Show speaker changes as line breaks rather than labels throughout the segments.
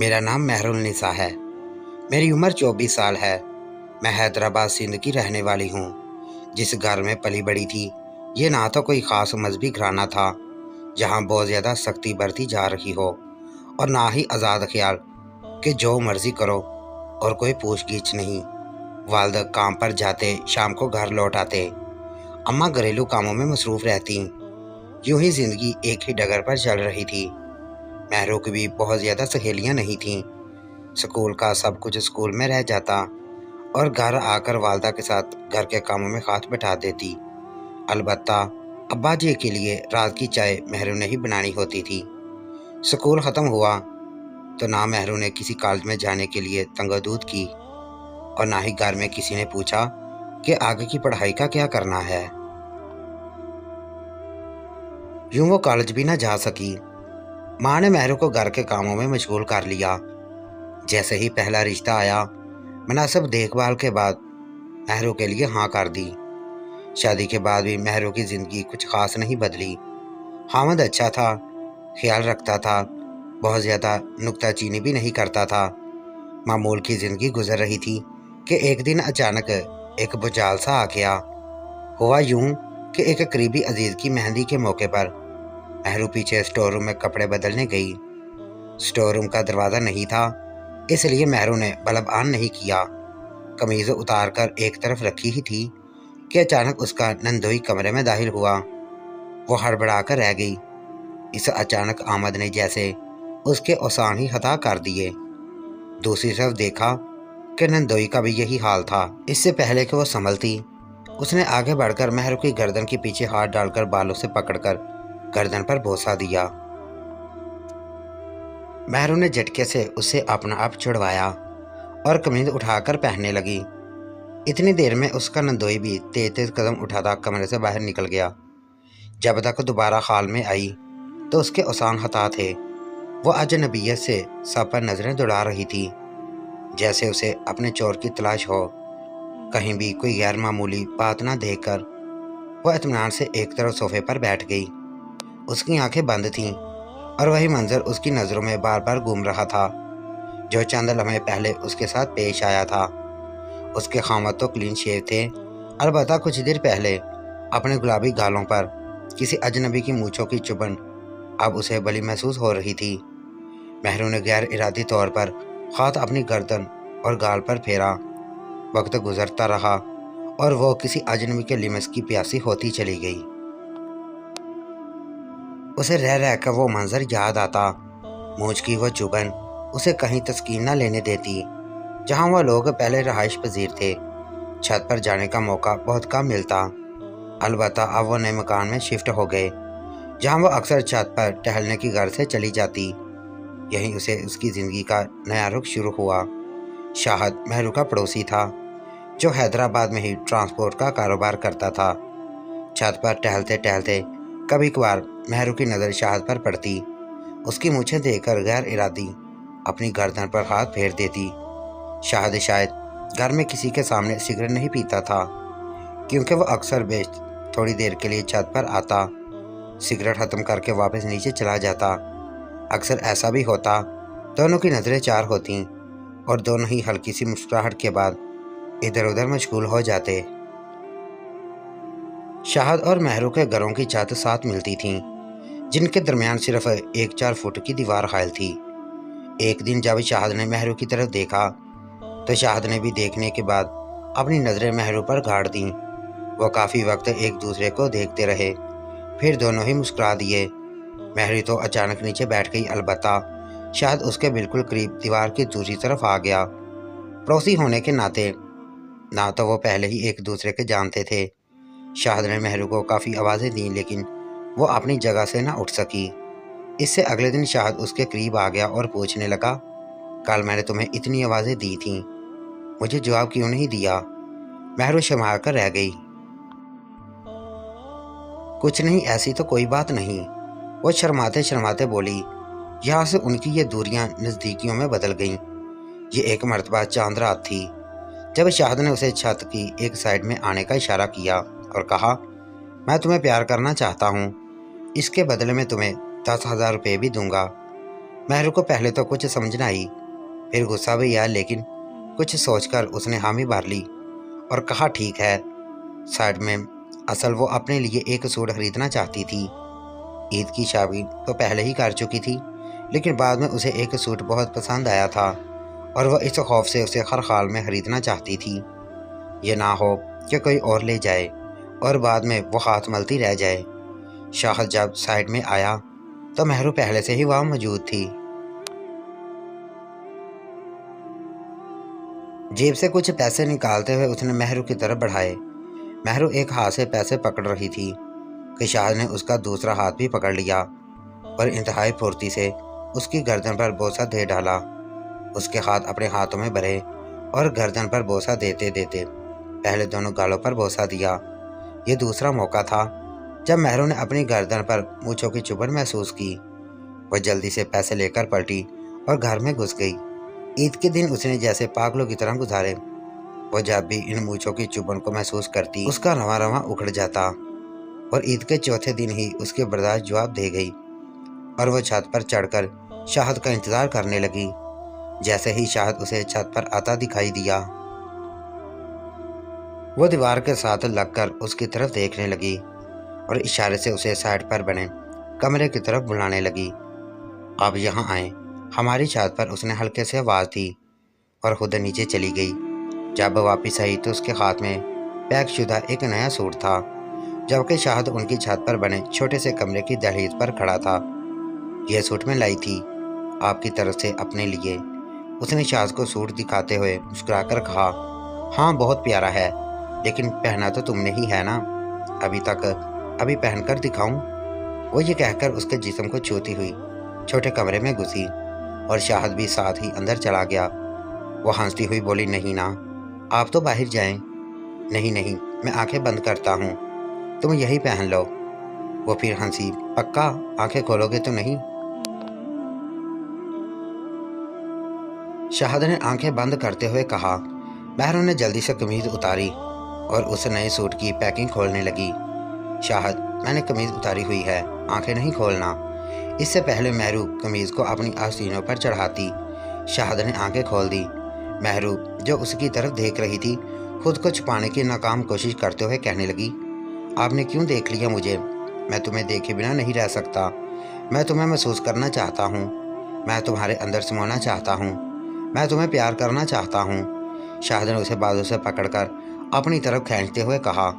मेरा नाम मेहरुलनिसा है। मेरी उम्र 24 साल है। मैं हैदराबाद सिंध की रहने वाली हूँ। जिस घर में पली बड़ी थी, ये ना तो कोई ख़ास मजहबी घराना था जहाँ बहुत ज़्यादा सख्ती बरती जा रही हो, और ना ही आज़ाद ख्याल कि जो मर्ज़ी करो और कोई पूछ गीछ नहीं। वालिद काम पर जाते, शाम को घर लौट आते। अम्मा घरेलू कामों में मसरूफ़ रहती। यूं ही ज़िंदगी एक ही डगर पर चल रही थी। महरू की भी बहुत ज़्यादा सहेलियाँ नहीं थीं। स्कूल का सब कुछ स्कूल में रह जाता और घर आकर वालदा के साथ घर के कामों में हाथ बैठा देती। अलबत्ता अब्बा जी के लिए रात की चाय महरू ने ही बनानी होती थी। स्कूल ख़त्म हुआ तो ना महरू ने किसी कॉलेज में जाने के लिए तंगदूद की, और ना ही घर में किसी ने पूछा कि आगे की पढ़ाई का क्या करना है। यूं वो कॉलेज भी ना जा सकी। माँ ने महरू को घर के कामों में मशगूल कर लिया। जैसे ही पहला रिश्ता आया, मुनासिब देखभाल के बाद महरू के लिए हाँ कर दी। शादी के बाद भी महरू की ज़िंदगी कुछ ख़ास नहीं बदली। हामिद अच्छा था, ख्याल रखता था, बहुत ज़्यादा नुक्ताचीनी भी नहीं करता था। मामूल की ज़िंदगी गुजर रही थी कि एक दिन अचानक एक भूचाल सा आ गया। हुआ यूं कि एक करीबी अजीज़ की मेहंदी के मौके पर महरू पीछे स्टोर रूम में कपड़े बदलने गई। स्टोर रूम का दरवाज़ा नहीं था, इसलिए महरू ने बल्ब ऑन नहीं किया। कमीज़ उतार कर एक तरफ रखी ही थी कि अचानक उसका नंदोई कमरे में दाखिल हुआ। वो हड़बड़ा कर रह गई। इस अचानक आमद ने जैसे उसके औसान ही हता कर दिए। दूसरी तरफ देखा कि नंदोई का भी यही हाल था। इससे पहले कि वो संभलती, उसने आगे बढ़कर महरू की गर्दन के पीछे हाथ डालकर बालों से पकड़कर गर्दन पर बोसा दिया। महरू ने झटके से उसे अपना आप छुड़वाया और कमीज उठाकर पहनने लगी। इतनी देर में उसका नंदोई भी तेज तेज कदम उठाता कमरे से बाहर निकल गया। जब तक दोबारा हाल में आई तो उसके औसान हता थे। वो अजनबियत से सब पर नजरें दौड़ा रही थी, जैसे उसे अपने चोर की तलाश हो। कहीं भी कोई गैर मामूली बात ना देखकर वह इत्मीनान से एक तरफ सोफे पर बैठ गई। उसकी आंखें बंद थीं और वही मंजर उसकी नज़रों में बार बार घूम रहा था जो चंद लम्हे पहले उसके साथ पेश आया था। उसके खामत तो क्लीन शेव थे, अलबत्ता कुछ देर पहले अपने गुलाबी गालों पर किसी अजनबी की मूंछों की चुभन अब उसे बली महसूस हो रही थी। महरू ने गैर इरादी तौर पर हाथ अपनी गर्दन और गाल पर फेरा। वक्त गुजरता रहा और वो किसी अजनबी के लिमस की प्यासी होती चली गई। उसे रह रह कर वो मंजर याद आता। मूंछ की वो चुभन उसे कहीं तस्कीन न लेने देती। जहाँ वह लोग पहले रहाइश पजीर थे, छत पर जाने का मौका बहुत कम मिलता। अलबत्ता अब वो नए मकान में शिफ्ट हो गए, जहाँ वो अक्सर छत पर टहलने की घर से चली जाती। यहीं उसे उसकी ज़िंदगी का नया रुख शुरू हुआ। शाहद महरू का पड़ोसी था, जो हैदराबाद में ही ट्रांसपोर्ट का कारोबार करता था। छत पर टहलते टहलते कभी कभार महरू की नज़र शाहद पर पड़ती। उसकी मूछें देखकर गैर इरादी अपनी गर्दन पर हाथ फेर देती। शाहद शायद घर में किसी के सामने सिगरेट नहीं पीता था, क्योंकि वह अक्सर बेश थोड़ी देर के लिए छत पर आता, सिगरेट ख़त्म करके वापस नीचे चला जाता। अक्सर ऐसा भी होता, दोनों की नज़रें चार होतीं और दोनों ही हल्की सी मुस्कुराहट के बाद इधर उधर मशगूल हो जाते। शाहद और महरू के घरों की छत साथ मिलती थीं, जिनके दरमियान सिर्फ एक 4 फुट की दीवार हायल थी। एक दिन जब शाहद ने महरू की तरफ देखा तो शाहद ने भी देखने के बाद अपनी नज़रें महरू पर गाड़ दीं। वो काफ़ी वक्त एक दूसरे को देखते रहे, फिर दोनों ही मुस्कुरा दिए। महरू तो अचानक नीचे बैठ गई, अलबत्ता शायद उसके बिल्कुल करीब दीवार की दूसरी तरफ आ गया। पड़ोसी होने के नाते ना तो वो पहले ही एक दूसरे के जानते थे। शाहद ने महरू को काफ़ी आवाज़ें दी, लेकिन वो अपनी जगह से ना उठ सकी। इससे अगले दिन शाहद उसके करीब आ गया और पूछने लगा, कल मैंने तुम्हें इतनी आवाज़ें दी थीं, मुझे जवाब क्यों नहीं दिया? महरू शर्मा कर रह गई। कुछ नहीं, ऐसी तो कोई बात नहीं, वो शर्माते शर्माते बोली। यहाँ से उनकी ये दूरियां नज़दीकियों में बदल गईं। ये एक मर्तबा चांद रात थी जब शाहद ने उसे छत की एक साइड में आने का इशारा किया और कहा, मैं तुम्हें प्यार करना चाहता हूँ, इसके बदले में तुम्हें 10,000 रुपये भी दूंगा। महरू को पहले तो कुछ समझ न आई, फिर गुस्सा भी आया, लेकिन कुछ सोचकर उसने हामी भर ली और कहा ठीक है। साइड में असल वो अपने लिए एक सूट खरीदना चाहती थी। ईद की शॉपिंग तो पहले ही कर चुकी थी, लेकिन बाद में उसे एक सूट बहुत पसंद आया था और वह इस खौफ से उसे हर हाल में खरीदना चाहती थी, ये ना हो कि कोई और ले जाए और बाद में वो हाथ मलती रह जाए। शाहद जब साइड में आया तो महरू पहले से ही वहाँ मौजूद थी। जेब से कुछ पैसे निकालते हुए उसने महरू की तरफ बढ़ाए। महरू एक हाथ से पैसे पकड़ रही थी कि शाहद ने उसका दूसरा हाथ भी पकड़ लिया और इंतहाई फुर्ती से उसकी गर्दन पर बोसा दे डाला। उसके हाथ अपने हाथों में भरे और गर्दन पर बोसा देते देते पहले दोनों गालों पर बोसा दिया। ये दूसरा मौका था जब महरू ने अपनी गर्दन पर मूंछों की चुभन महसूस की। वह जल्दी से पैसे लेकर पलटी और घर में घुस गई। ईद के दिन उसने जैसे पागलों की तरह गुजारे। वो जब भी इन मूंछों की चुभन को महसूस करती, उसका रवां रवां उखड़ जाता और ईद के चौथे दिन ही उसके बर्दाश्त जवाब दे गई और वो छत पर चढ़कर शाहद का इंतजार करने लगी। जैसे ही शाहद उसे छत पर आता दिखाई दिया, वो दीवार के साथ लगकर उसकी तरफ देखने लगी और इशारे से उसे साइड पर बने कमरे की तरफ बुलाने लगी। आप यहाँ आए। हमारी छत पर उसने हल्के से आवाज़ दी और खुद नीचे चली गई। जब वापस आई तो उसके हाथ में पैक शुदा एक नया सूट था, जबकि शाहद उनकी छत पर बने छोटे से कमरे की दहलीज पर खड़ा था। यह सूट मैं लाई थी आपकी तरफ से अपने लिए, उसने शाहद को सूट दिखाते हुए मुस्कुराकर कहा। हाँ बहुत प्यारा है, लेकिन पहना तो तुमने ही है ना अभी पहनकर दिखाऊं? वो ये कहकर उसके जिस्म को छूती हुई छोटे कमरे में घुसी और शाहद भी साथ ही अंदर चला गया। वो हंसती हुई बोली, नहीं ना, आप तो बाहर जाएं। नहीं नहीं, मैं आंखें बंद करता हूँ, तुम यही पहन लो। वो फिर हंसी, पक्का आंखें खोलोगे तो नहीं? शाहद ने आंखें बंद करते हुए कहा। महरू ने जल्दी से कमीज उतारी और उस नए सूट की पैकिंग खोलने लगी। शाहद, मैंने कमीज उतारी हुई है, आंखें नहीं खोलना। इससे पहले महरू कमीज को अपनी आस्तीनों पर चढ़ाती, शाहद ने आंखें खोल दी। महरू जो उसकी तरफ देख रही थी, खुद को छुपाने की नाकाम कोशिश करते हुए कहने लगी, आपने क्यों देख लिया मुझे? मैं तुम्हें देखे बिना नहीं रह सकता। मैं तुम्हें महसूस करना चाहता हूँ, मैं तुम्हारे अंदर समाना चाहता हूँ, मैं तुम्हें प्यार करना चाहता हूँ। शाहद ने उसे बाजू से पकड़कर अपनी तरफ खींचते हुए कहा,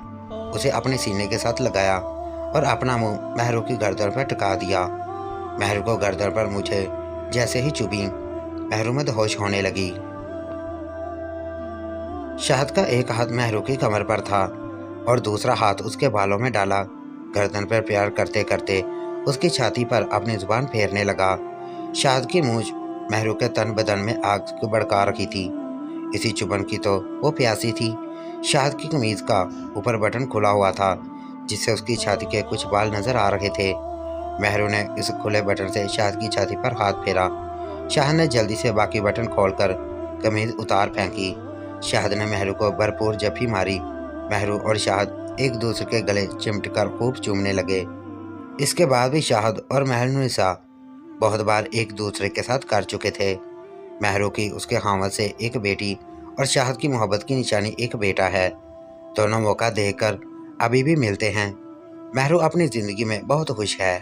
उसे अपने सीने के साथ लगाया और अपना मुंह महरू की गर्दन पर टिका दिया। महरू को गर्दन पर मुझे जैसे ही चुभी, महरू में होश होने लगी। शाहद का एक हाथ महरू की कमर पर था और दूसरा हाथ उसके बालों में डाला। गर्दन पर प्यार करते करते उसकी छाती पर अपनी जुबान फेरने लगा। शाहद की मूंछ महरू के तन बदन में आग को भड़का रखी थी। इसी चुभन की तो वो प्यासी थी। शाहद की कमीज का ऊपर बटन खुला हुआ था, जिससे उसकी छाती के कुछ बाल नजर आ रहे थे। महरू ने इस खुले बटन से शाहद की छाती पर हाथ फेरा। शाहद ने जल्दी से बाकी बटन खोलकर कमीज उतार फेंकी। शाहद ने महरू को भरपूर जफ्फी मारी। महरू और शाहद एक दूसरे के गले चिमटकर खूब चूमने लगे। इसके बाद भी शाहद और महरुनिसा बहुत बार एक दूसरे के साथ कर चुके थे। महरू की उसके खामद से एक बेटी और शाहद की मोहब्बत की निशानी एक बेटा है। दोनों मौका देकर अभी भी मिलते हैं। महरू अपनी ज़िंदगी में बहुत खुश है।